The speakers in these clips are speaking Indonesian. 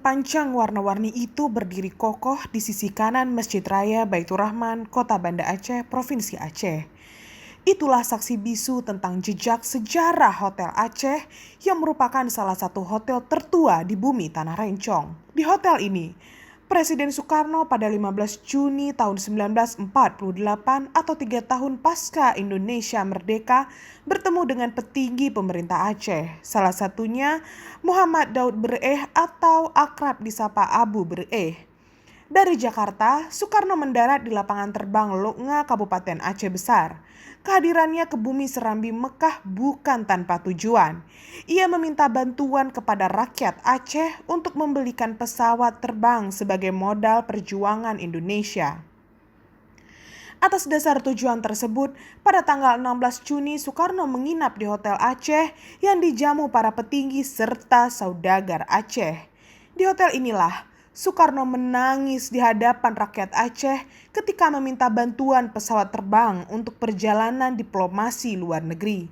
panjang warna-warni itu berdiri kokoh di sisi kanan Masjid Raya Baitur Rahman, Kota Banda Aceh, Provinsi Aceh. Itulah saksi bisu tentang jejak sejarah Hotel Aceh yang merupakan salah satu hotel tertua di bumi Tanah Rencong. Di hotel ini, Presiden Soekarno pada 15 Juni tahun 1948 atau 3 tahun pasca Indonesia merdeka bertemu dengan petinggi pemerintah Aceh. Salah satunya Muhammad Daud Bereh atau akrab disapa Abu Bereh. Dari Jakarta, Soekarno mendarat di lapangan terbang Loknga, Kabupaten Aceh Besar. Kehadirannya ke bumi Serambi Mekah bukan tanpa tujuan. Ia meminta bantuan kepada rakyat Aceh untuk membelikan pesawat terbang sebagai modal perjuangan Indonesia. Atas dasar tujuan tersebut, pada tanggal 16 Juni Soekarno menginap di Hotel Aceh yang dijamu para petinggi serta saudagar Aceh. Di hotel inilah Soekarno menangis di hadapan rakyat Aceh ketika meminta bantuan pesawat terbang untuk perjalanan diplomasi luar negeri.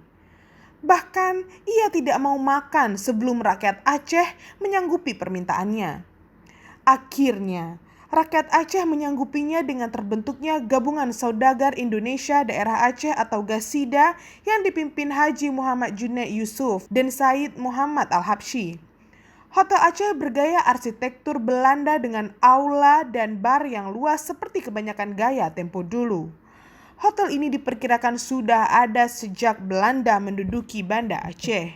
Bahkan ia tidak mau makan sebelum rakyat Aceh menyanggupi permintaannya. Akhirnya, rakyat Aceh menyanggupinya dengan terbentuknya Gabungan Saudagar Indonesia Daerah Aceh atau GASIDA yang dipimpin Haji Muhammad Junaid Yusuf dan Said Muhammad Al-Habsyi. Hotel Aceh bergaya arsitektur Belanda dengan aula dan bar yang luas seperti kebanyakan gaya tempo dulu. Hotel ini diperkirakan sudah ada sejak Belanda menduduki Banda Aceh.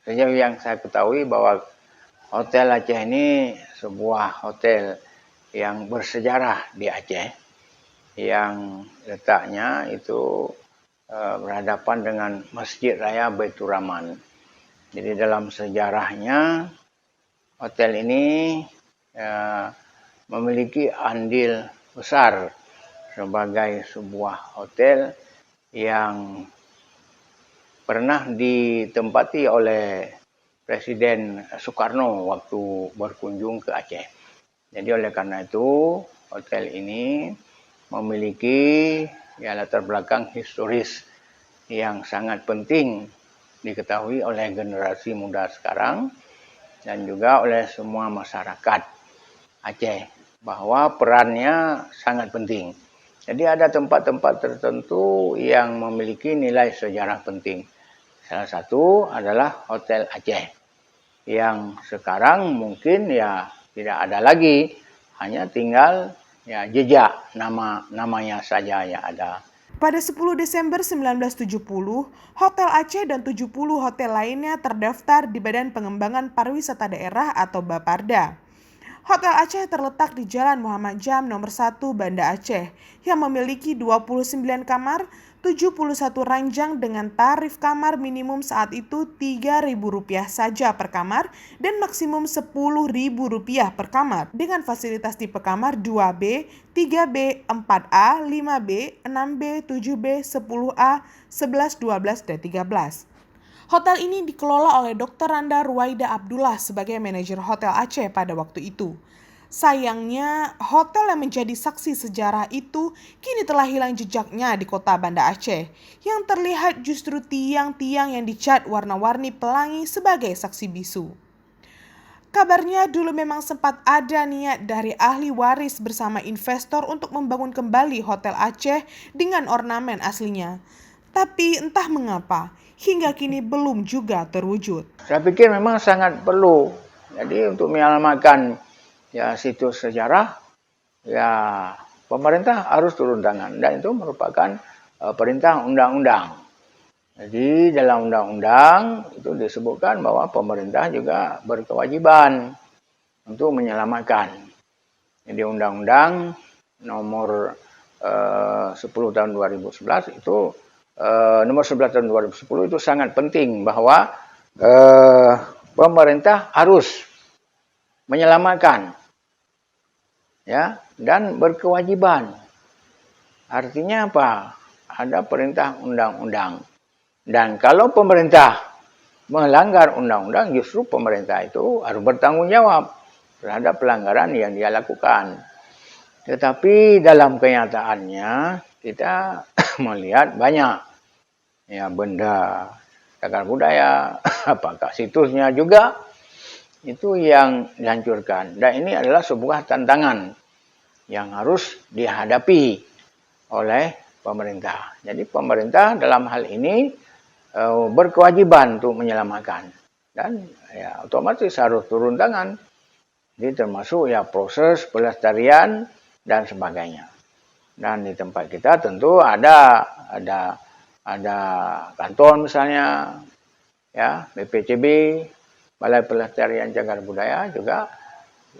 Sejauh yang saya ketahui bahwa Hotel Aceh ini sebuah hotel yang bersejarah di Aceh, yang letaknya itu berhadapan dengan Masjid Raya Baitur Rahman. Jadi dalam sejarahnya hotel ini memiliki andil besar sebagai sebuah hotel yang pernah ditempati oleh Presiden Soekarno waktu berkunjung ke Aceh. Jadi oleh karena itu hotel ini memiliki latar belakang historis yang sangat penting diketahui oleh generasi muda sekarang dan juga oleh semua masyarakat Aceh bahwa perannya sangat penting. Jadi ada tempat-tempat tertentu yang memiliki nilai sejarah penting. Salah satu adalah Hotel Aceh yang sekarang mungkin tidak ada lagi, hanya tinggal jejak namanya saja yang ada. Pada 10 Desember 1970, Hotel Aceh dan 70 hotel lainnya terdaftar di Badan Pengembangan Pariwisata Daerah atau Baparda. Hotel Aceh terletak di Jalan Muhammad Jam nomor 1 Banda Aceh yang memiliki 29 kamar, 71 ranjang dengan tarif kamar minimum saat itu Rp3.000 saja per kamar dan maksimum Rp10.000 per kamar dengan fasilitas tipe kamar 2B, 3B, 4A, 5B, 6B, 7B, 10A, 11, 12, dan 13. Hotel ini dikelola oleh Dr. Randa Ruwaida Abdullah sebagai manajer Hotel Aceh pada waktu itu. Sayangnya, hotel yang menjadi saksi sejarah itu kini telah hilang jejaknya di kota Banda Aceh. Yang terlihat justru tiang-tiang yang dicat warna-warni pelangi sebagai saksi bisu. Kabarnya dulu memang sempat ada niat dari ahli waris bersama investor untuk membangun kembali Hotel Aceh dengan ornamen aslinya. Tapi entah mengapa, hingga kini belum juga terwujud. Saya pikir memang sangat perlu. Jadi untuk menyelamatkan situs sejarah, pemerintah harus turun tangan. Dan itu merupakan perintah undang-undang. Jadi dalam undang-undang itu disebutkan bahwa pemerintah juga berkewajiban untuk menyelamatkan. Jadi undang-undang nomor 10 tahun 2011 itu nomor 11 tahun 2010 itu sangat penting bahwa pemerintah harus menyelamatkan dan berkewajiban. Artinya apa? Ada perintah undang-undang. Dan kalau pemerintah melanggar undang-undang, justru pemerintah itu harus bertanggung jawab terhadap pelanggaran yang dia lakukan. Tetapi dalam kenyataannya kita melihat banyak benda cagar budaya, apakah situsnya juga itu yang dihancurkan. Dan ini adalah sebuah tantangan yang harus dihadapi oleh pemerintah. Jadi pemerintah dalam hal ini berkewajiban untuk menyelamatkan. Dan ya otomatis harus turun tangan. Jadi termasuk ya proses pelestarian dan sebagainya. Dan di tempat kita tentu ada kantor misalnya, ya BPCB, Balai Pelestarian Cagar Budaya juga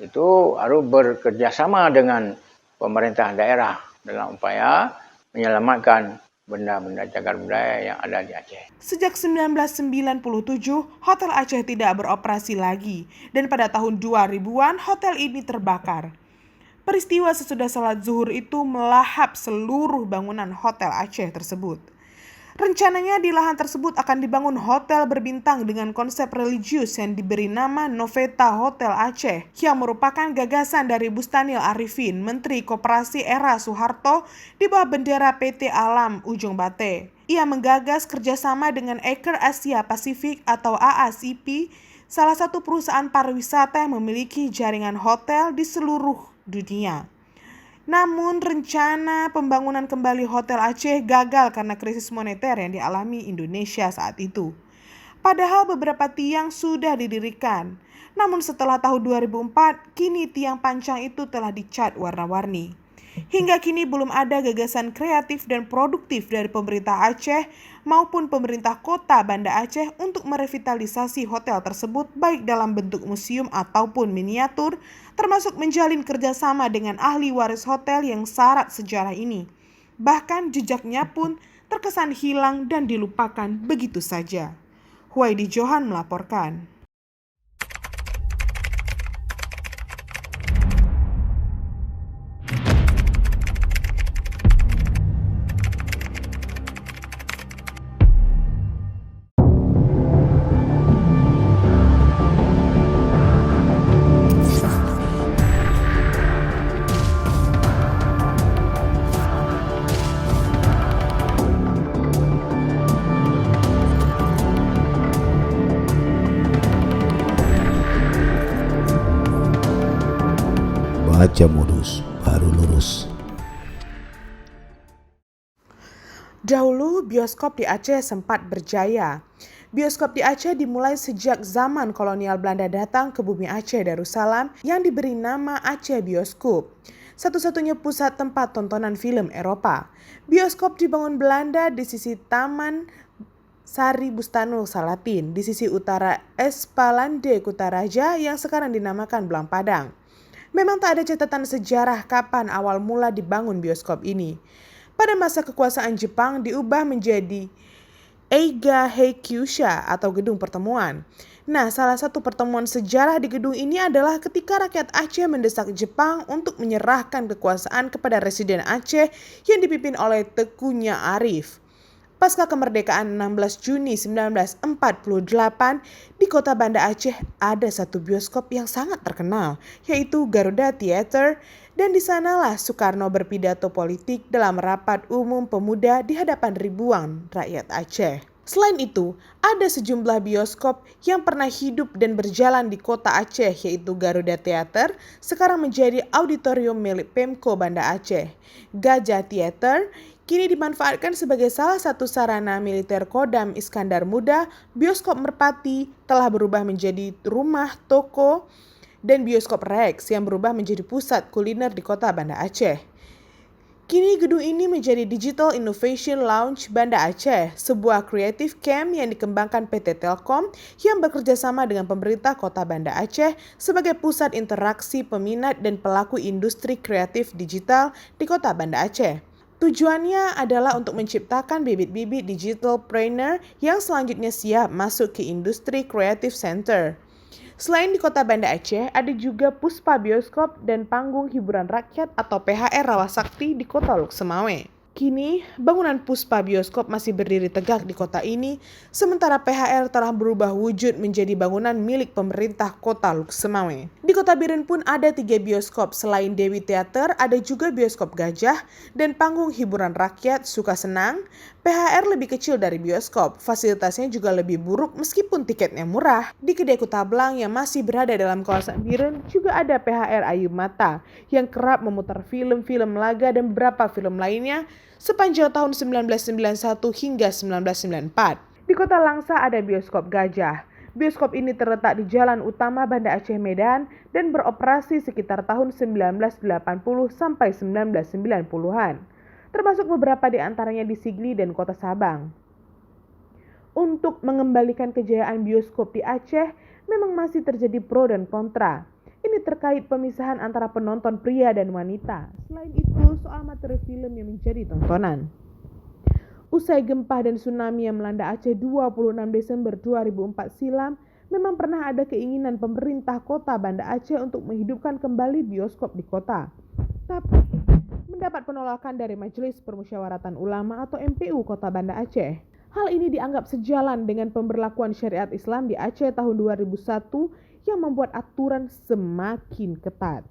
itu harus bekerjasama dengan pemerintah daerah dalam upaya menyelamatkan benda-benda cagar budaya yang ada di Aceh. Sejak 1997, Hotel Aceh tidak beroperasi lagi, dan pada tahun 2000-an hotel ini terbakar. Peristiwa sesudah salat zuhur itu melahap seluruh bangunan Hotel Aceh tersebut. Rencananya di lahan tersebut akan dibangun hotel berbintang dengan konsep religius yang diberi nama Noveta Hotel Aceh, yang merupakan gagasan dari Bustanil Arifin, Menteri Koperasi era Soeharto di bawah bendera PT Alam Ujung Bate. Ia menggagas kerjasama dengan Aker Asia Pasifik atau AACP, salah satu perusahaan pariwisata yang memiliki jaringan hotel di seluruh dunia. Namun rencana pembangunan kembali Hotel Aceh gagal karena krisis moneter yang dialami Indonesia saat itu. Padahal beberapa tiang sudah didirikan. Namun setelah tahun 2004, kini tiang pancang itu telah dicat warna-warni. Hingga kini belum ada gagasan kreatif dan produktif dari pemerintah Aceh maupun pemerintah kota Banda Aceh untuk merevitalisasi hotel tersebut baik dalam bentuk museum ataupun miniatur, termasuk menjalin kerjasama dengan ahli waris hotel yang syarat sejarah ini. Bahkan jejaknya pun terkesan hilang dan dilupakan begitu saja. Huwaidi Johan melaporkan. Baca Modus Baru Lurus. Dahulu bioskop di Aceh sempat berjaya. Bioskop di Aceh dimulai sejak zaman kolonial Belanda datang ke bumi Aceh Darussalam yang diberi nama Aceh Bioskop, satu-satunya pusat tempat tontonan film Eropa. Bioskop dibangun Belanda di sisi Taman Sari Bustanul Salatin, di sisi utara Espalande Kutaraja yang sekarang dinamakan Belang Padang. Memang tak ada catatan sejarah kapan awal mula dibangun bioskop ini. Pada masa kekuasaan Jepang diubah menjadi Eiga Heikyusha atau gedung pertemuan. Nah, salah satu pertemuan sejarah di gedung ini adalah ketika rakyat Aceh mendesak Jepang untuk menyerahkan kekuasaan kepada Residen Aceh yang dipimpin oleh Teuku Nyak Arif. Pasca kemerdekaan 16 Juni 1948, di kota Banda Aceh ada satu bioskop yang sangat terkenal, yaitu Garuda Theater, dan di sanalah Soekarno berpidato politik dalam rapat umum pemuda di hadapan ribuan rakyat Aceh. Selain itu, ada sejumlah bioskop yang pernah hidup dan berjalan di kota Aceh, yaitu Garuda Theater, sekarang menjadi auditorium milik Pemko Banda Aceh. Gajah Theater kini dimanfaatkan sebagai salah satu sarana militer Kodam Iskandar Muda. Bioskop Merpati telah berubah menjadi rumah toko, dan bioskop Rex yang berubah menjadi pusat kuliner di kota Banda Aceh. Kini gedung ini menjadi Digital Innovation Lounge Banda Aceh, sebuah creative camp yang dikembangkan PT Telkom yang bekerja sama dengan pemerintah kota Banda Aceh sebagai pusat interaksi peminat dan pelaku industri kreatif digital di kota Banda Aceh. Tujuannya adalah untuk menciptakan bibit-bibit digitalpreneur yang selanjutnya siap masuk ke industri creative center. Selain di kota Banda Aceh, ada juga Puspa Bioskop dan Panggung Hiburan Rakyat atau PHR Rawasakti di kota Lok Semawe. Kini, bangunan Puspa Bioskop masih berdiri tegak di kota ini, sementara PHR telah berubah wujud menjadi bangunan milik pemerintah kota Luksemawe. Di kota Biren pun ada 3 bioskop, selain Dewi Theater, ada juga bioskop Gajah dan panggung hiburan rakyat Suka Senang. PHR lebih kecil dari bioskop, fasilitasnya juga lebih buruk meskipun tiketnya murah. Di kedai Kutablang yang masih berada dalam kawasan Biren, juga ada PHR Ayu Mata yang kerap memutar film-film laga dan beberapa film lainnya sepanjang tahun 1991 hingga 1994. Di kota Langsa ada bioskop Gajah. Bioskop ini terletak di Jalan Utama Banda Aceh Medan dan beroperasi sekitar tahun 1980 sampai 1990-an, termasuk beberapa di antaranya di Sigli dan Kota Sabang. Untuk mengembalikan kejayaan bioskop di Aceh, memang masih terjadi pro dan kontra. Ini terkait pemisahan antara penonton pria dan wanita. Selain itu, soal materi film yang menjadi tontonan. Usai gempa dan tsunami yang melanda Aceh 26 Desember 2004 silam, memang pernah ada keinginan pemerintah kota Banda Aceh untuk menghidupkan kembali bioskop di kota. Tapi, mendapat penolakan dari Majelis Permusyawaratan Ulama atau MPU Kota Banda Aceh. Hal ini dianggap sejalan dengan pemberlakuan syariat Islam di Aceh tahun 2001 yang membuat aturan semakin ketat.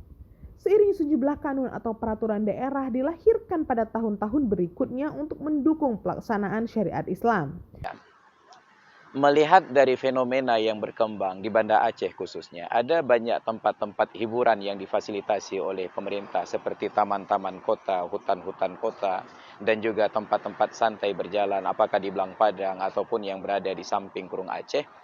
Seiring sejumlah kanun atau peraturan daerah dilahirkan pada tahun-tahun berikutnya untuk mendukung pelaksanaan syariat Islam. Melihat dari fenomena yang berkembang di Banda Aceh khususnya, ada banyak tempat-tempat hiburan yang difasilitasi oleh pemerintah seperti taman-taman kota, hutan-hutan kota, dan juga tempat-tempat santai berjalan apakah di Belang Padang ataupun yang berada di samping Kurung Aceh.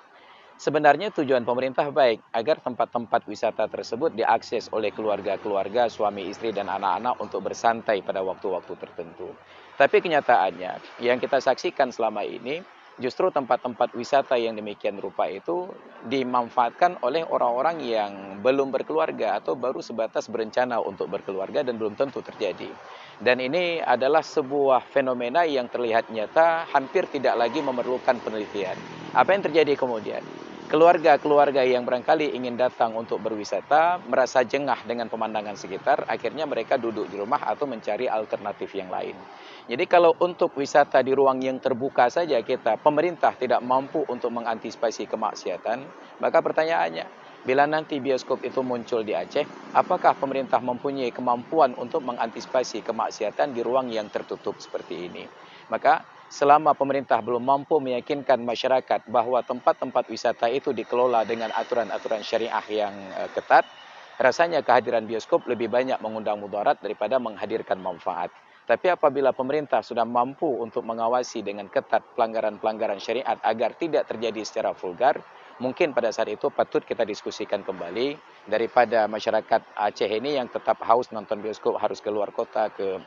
Sebenarnya tujuan pemerintah baik agar tempat-tempat wisata tersebut diakses oleh keluarga-keluarga, suami istri dan anak-anak untuk bersantai pada waktu-waktu tertentu. Tapi kenyataannya yang kita saksikan selama ini justru tempat-tempat wisata yang demikian rupa itu dimanfaatkan oleh orang-orang yang belum berkeluarga atau baru sebatas berencana untuk berkeluarga dan belum tentu terjadi. Dan ini adalah sebuah fenomena yang terlihat nyata hampir tidak lagi memerlukan penelitian. Apa yang terjadi kemudian? Keluarga-keluarga yang barangkali ingin datang untuk berwisata merasa jengah dengan pemandangan sekitar, akhirnya mereka duduk di rumah atau mencari alternatif yang lain. Jadi kalau untuk wisata di ruang yang terbuka saja pemerintah tidak mampu untuk mengantisipasi kemaksiatan, maka pertanyaannya, bila nanti bioskop itu muncul di Aceh, apakah pemerintah mempunyai kemampuan untuk mengantisipasi kemaksiatan di ruang yang tertutup seperti ini? Maka selama pemerintah belum mampu meyakinkan masyarakat bahwa tempat-tempat wisata itu dikelola dengan aturan-aturan syariah yang ketat, rasanya kehadiran bioskop lebih banyak mengundang mudarat daripada menghadirkan manfaat. Tapi apabila pemerintah sudah mampu untuk mengawasi dengan ketat pelanggaran-pelanggaran syariat agar tidak terjadi secara vulgar, mungkin pada saat itu patut kita diskusikan kembali daripada masyarakat Aceh ini yang tetap haus nonton bioskop harus keluar kota ke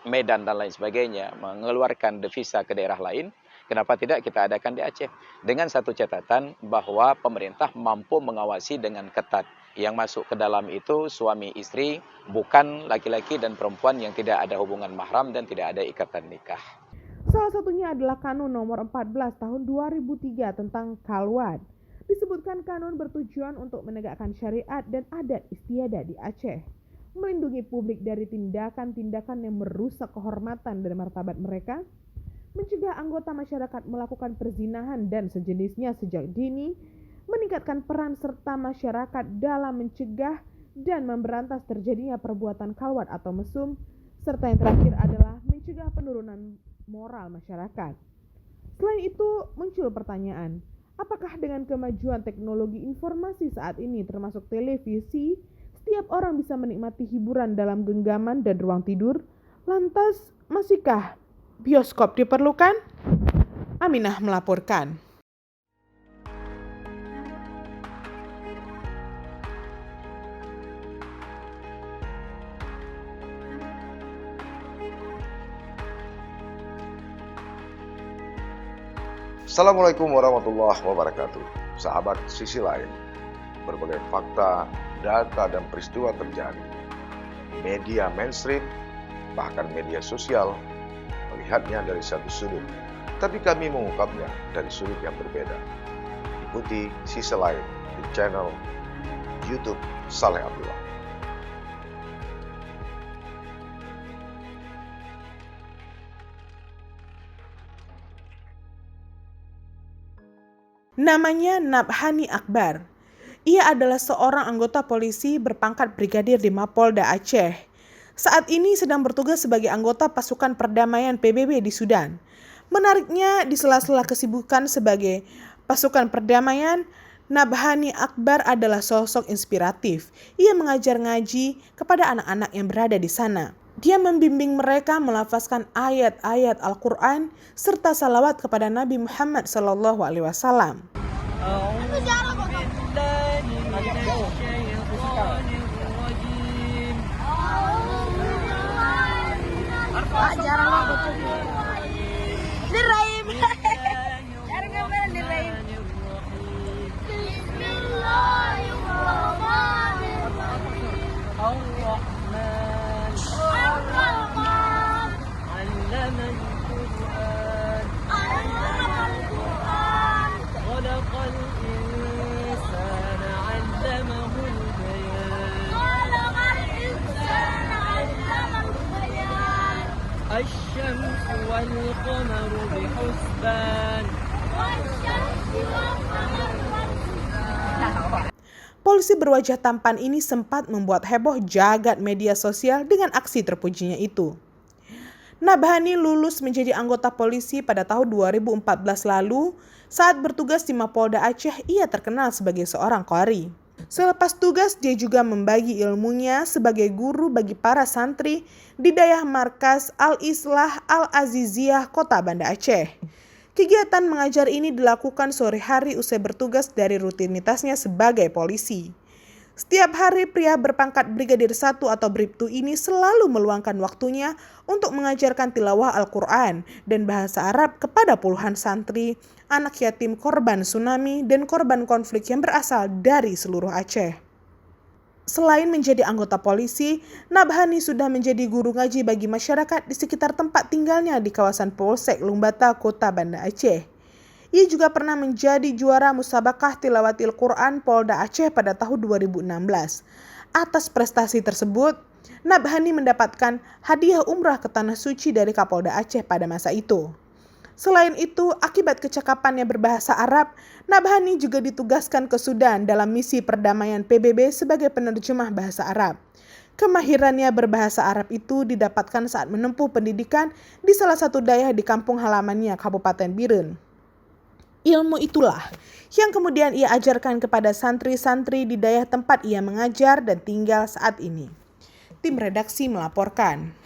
Medan dan lain sebagainya, mengeluarkan devisa ke daerah lain. Kenapa tidak kita adakan di Aceh? Dengan satu catatan bahwa pemerintah mampu mengawasi dengan ketat. Yang masuk ke dalam itu suami istri, bukan laki-laki dan perempuan yang tidak ada hubungan mahram dan tidak ada ikatan nikah. Salah satunya adalah Kanun nomor 14 tahun 2003 tentang Kalwat. Disebutkan kanun bertujuan untuk menegakkan syariat dan adat istiadat di Aceh, melindungi publik dari tindakan-tindakan yang merusak kehormatan dan martabat mereka, mencegah anggota masyarakat melakukan perzinahan dan sejenisnya sejak dini, meningkatkan peran serta masyarakat dalam mencegah dan memberantas terjadinya perbuatan kalwat atau mesum, serta yang terakhir adalah mencegah penurunan moral masyarakat. Selain itu, muncul pertanyaan, apakah dengan kemajuan teknologi informasi saat ini termasuk televisi, setiap orang bisa menikmati hiburan dalam genggaman dan ruang tidur? Lantas, masihkah bioskop diperlukan? Aminah melaporkan. Assalamualaikum warahmatullahi wabarakatuh. Sahabat Sisi Lain, berbagai fakta, data, dan peristiwa terjadi. Media mainstream, bahkan media sosial, melihatnya dari satu sudut, tapi kami mengungkapnya dari sudut yang berbeda. Ikuti Sisi Lain di channel YouTube Saleh Abdullah. Namanya Nabhani Akbar. Ia adalah seorang anggota polisi berpangkat brigadir di Mapolda Aceh. Saat ini sedang bertugas sebagai anggota pasukan perdamaian PBB di Sudan. Menariknya, di sela-sela kesibukan sebagai pasukan perdamaian, Nabhani Akbar adalah sosok inspiratif. Ia mengajar ngaji kepada anak-anak yang berada di sana. Dia membimbing mereka melafazkan ayat-ayat Al-Quran serta salawat kepada Nabi Muhammad SAW. الشمس والقمر بحسبان. Polisi berwajah tampan ini sempat membuat heboh jagat media sosial dengan aksi terpujinya itu. Nabhani lulus menjadi anggota polisi pada tahun 2014 lalu. Saat bertugas di Mapolda Aceh, ia terkenal sebagai seorang qari. Selepas tugas, dia juga membagi ilmunya sebagai guru bagi para santri di daerah markas Al-Islah Al-Aziziyah, Kota Banda Aceh. Kegiatan mengajar ini dilakukan sore hari usai bertugas dari rutinitasnya sebagai polisi. Setiap hari pria berpangkat Brigadir 1 atau Bribtu ini selalu meluangkan waktunya untuk mengajarkan tilawah Al-Quran dan bahasa Arab kepada puluhan santri, anak yatim korban tsunami dan korban konflik yang berasal dari seluruh Aceh. Selain menjadi anggota polisi, Nabhani sudah menjadi guru ngaji bagi masyarakat di sekitar tempat tinggalnya di kawasan Polsek Lungbata, Kota Banda Aceh. Ia juga pernah menjadi juara musabakah tilawatil Quran Polda Aceh pada tahun 2016. Atas prestasi tersebut, Nabhani mendapatkan hadiah umrah ke Tanah Suci dari Kapolda Aceh pada masa itu. Selain itu, akibat kecakapannya berbahasa Arab, Nabhani juga ditugaskan ke Sudan dalam misi perdamaian PBB sebagai penerjemah bahasa Arab. Kemahirannya berbahasa Arab itu didapatkan saat menempuh pendidikan di salah satu daerah di kampung halamannya, Kabupaten Biren. Ilmu itulah yang kemudian ia ajarkan kepada santri-santri di daerah tempat ia mengajar dan tinggal saat ini. Tim redaksi melaporkan.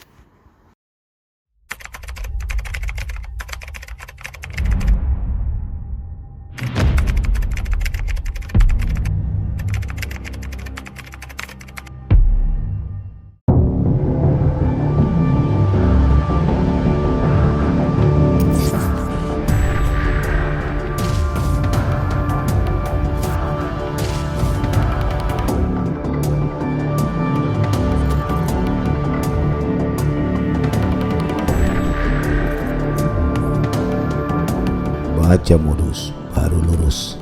Baca Modus Baru Lurus.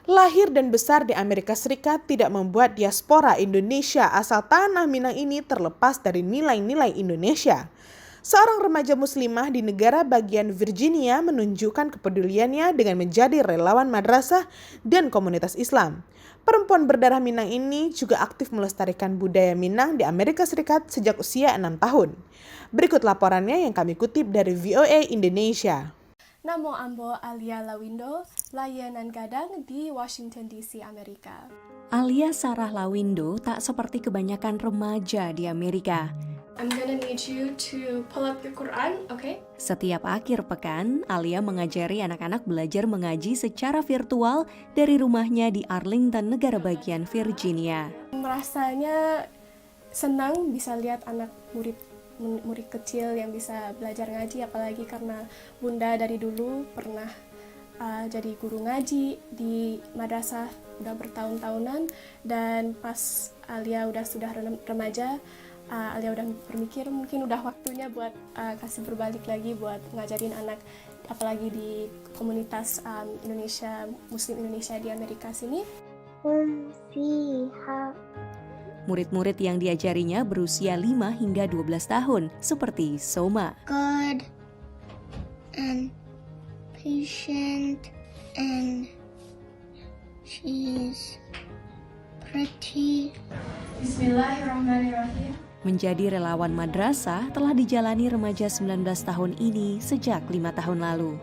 Lahir dan besar di Amerika Serikat tidak membuat diaspora Indonesia asal tanah Minang ini terlepas dari nilai-nilai Indonesia. Seorang remaja muslimah di negara bagian Virginia menunjukkan kepeduliannya dengan menjadi relawan madrasah dan komunitas Islam. Perempuan berdarah Minang ini juga aktif melestarikan budaya Minang di Amerika Serikat sejak usia 6 tahun. Berikut laporannya yang kami kutip dari VOA Indonesia. Namo Ambo Alia Lawindo, layanan gadang di Washington DC, Amerika. Alia Sarah Lawindo tak seperti kebanyakan remaja di Amerika. I'm gonna need you to pull up your Quran, okay? Setiap akhir pekan, Alia mengajari anak-anak belajar mengaji secara virtual dari rumahnya di Arlington, negara bagian Virginia. Rasanya senang bisa lihat anak murid kecil yang bisa belajar ngaji, apalagi karena Bunda dari dulu pernah jadi guru ngaji di madrasah udah bertahun-tahunan, dan pas Alia sudah remaja, Alia udah berpikir mungkin udah waktunya buat kasih berbalik lagi buat ngajarin anak, apalagi di komunitas Indonesia, Muslim Indonesia di Amerika sini. Murid-murid yang diajarinya berusia 5 hingga 12 tahun, seperti Soma. God and patient and she's pretty. Bismillahirrahmanirrahim. Menjadi relawan madrasah telah dijalani remaja 19 tahun ini sejak 5 tahun lalu.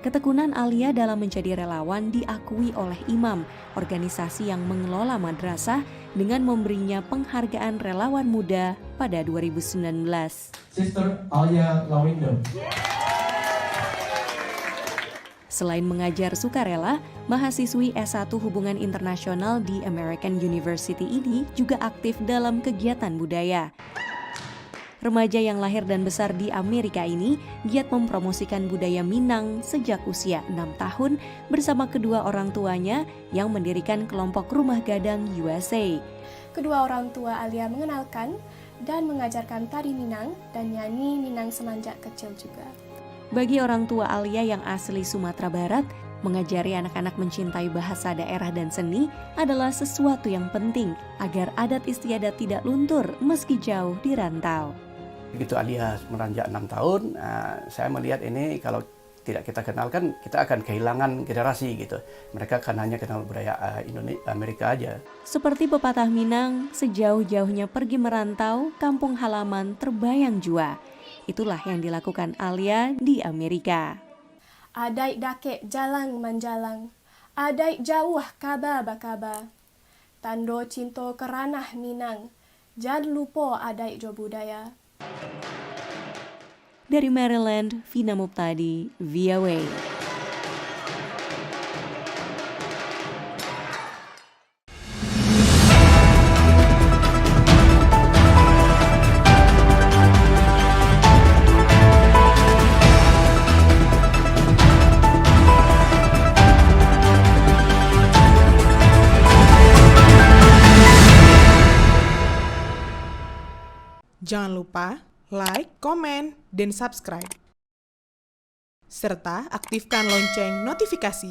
Ketekunan Alia dalam menjadi relawan diakui oleh imam, organisasi yang mengelola madrasah, dengan memberinya penghargaan relawan muda pada 2019. Sister Alia Lawindo. Selain mengajar sukarela, mahasiswi S1 Hubungan Internasional di American University ini juga aktif dalam kegiatan budaya. Remaja yang lahir dan besar di Amerika ini giat mempromosikan budaya Minang sejak usia 6 tahun bersama kedua orang tuanya yang mendirikan kelompok Rumah Gadang USA. Kedua orang tua Alia mengenalkan dan mengajarkan tari Minang dan nyanyi Minang semenjak kecil juga. Bagi orang tua Alia yang asli Sumatera Barat, mengajari anak-anak mencintai bahasa daerah dan seni adalah sesuatu yang penting agar adat istiadat tidak luntur meski jauh di rantau. Begitu Alia meranjak 6 tahun, saya melihat ini kalau tidak kita kenalkan, kita akan kehilangan generasi gitu. Mereka kan hanya kenal budaya Amerika aja. Seperti pepatah Minang, sejauh-jauhnya pergi merantau, kampung halaman terbayang jua. Itulah yang dilakukan Alia di Amerika. Adai dake jalang menjalang, adai jauh kaba bakaba. Tando cinto keranah Minang, jangan lupa adai jo budaya. Dari Maryland, Vina Muptadi, VOA. Jangan lupa like, komen, dan subscribe. Serta aktifkan lonceng notifikasi.